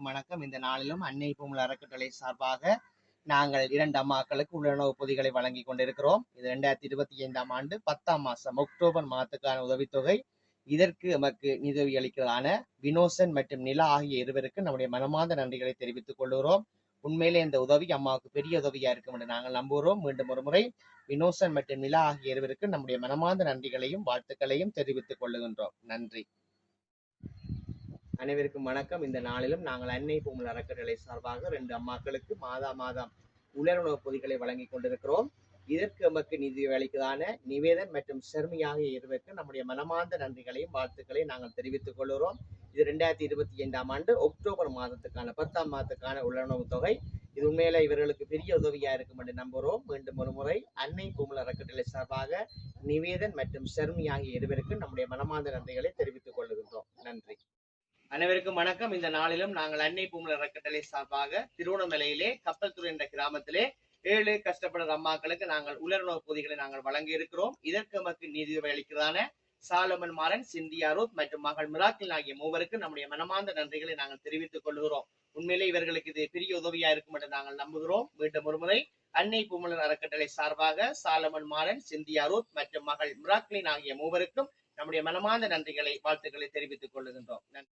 அனைவருக்கும் வணக்கம். இந்த நாளிலும் அன்னை பூமுல் அறக்கட்டளை சார்பாக நாங்கள் 2 அம்மாக்களுக்கு உள்ளுணர்வு பொதிகளை வழங்கி கொண்டிருக்கிறோம். இது 2025ஆம் ஆண்டு 10ஆம் மாசம் அக்டோபர் மாதத்துக்கான உதவித்தொகை. இதற்கு எமக்கு நிதி அளிக்கிறதான வினோசன் மற்றும் நிலா ஆகிய இருவருக்கு நம்முடைய மனமார்ந்த நன்றிகளை தெரிவித்துக் கொள்கிறோம். உண்மையிலே இந்த உதவி அம்மாவுக்கு பெரிய உதவியா இருக்கும் என்று நாங்கள் நம்புகிறோம். மீண்டும் ஒரு முறை வினோசன் மற்றும் நிலா ஆகிய இருவருக்கு நம்முடைய மனமார்ந்த நன்றிகளையும் வாழ்த்துக்களையும் தெரிவித்துக் கொள்ளுகின்றோம். நன்றி. அனைவருக்கும் வணக்கம். இந்த நாளிலும் நாங்கள் அன்னை பூமுல் அறக்கட்டளை சார்பாக 2 அம்மாக்களுக்கு மாதம் உலருணவு பொதிகளை வழங்கி கொண்டிருக்கிறோம். இதற்கு எமக்கு நிதி அளிக்கிறதான நிவேதன் மற்றும் ஷர்மி ஆகிய இருவருக்கு நம்முடைய மனமார்ந்த நன்றிகளையும் வாழ்த்துக்களையும் நாங்கள் தெரிவித்துக் கொள்கிறோம். இது 2025ஆம் ஆண்டு அக்டோபர் மாதத்துக்கான 10ஆம் மாதத்துக்கான உலருணவு தொகை. இது உண்மையில இவர்களுக்கு பெரிய உதவியா இருக்கும் என்று நம்புகிறோம். மீண்டும் ஒரு முறை அன்னை பூமுல் அறக்கட்டளை சார்பாக நிவேதன் மற்றும் ஷர்மி ஆகிய இருவருக்கு நம்முடைய மனமார்ந்த நன்றிகளை தெரிவித்துக் கொள்ளுகின்றோம். நன்றி. அனைவருக்கும் வணக்கம். இந்த நாளிலும் நாங்கள் அன்னை பூமுல் அறக்கட்டளை சார்பாக திருவண்ணாமலையிலே கப்பல் துறை என்ற கிராமத்திலே 7 கஷ்டப்படுற அம்மாக்களுக்கு நாங்கள் உலருணவு பொதிகளை நாங்கள் வழங்கி இருக்கிறோம். இதற்கு நமக்கு நிதி அளிக்கிறதான சாலமன் மாறன், சிந்தியா ரூத் மற்றும் மகள் மிராக்கிள் ஆகிய மூவருக்கு நம்முடைய மனமார்ந்த நன்றிகளை நாங்கள் தெரிவித்துக் கொள்கிறோம். உண்மையிலே இவர்களுக்கு இது பெரிய உதவியா இருக்கும் என்று நாங்கள் நம்புகிறோம். மீண்டும் ஒருமுறை அன்னை பூமுல் அறக்கட்டளை சார்பாக சாலமன் மாறன், சிந்தியா ரூத் மற்றும் மகள் மிராக்கிள் ஆகிய மூவருக்கும் நம்முடைய மனமார்ந்த நன்றிகளை வாழ்த்துக்களை தெரிவித்துக் கொள்ளுகின்றோம். நன்றி.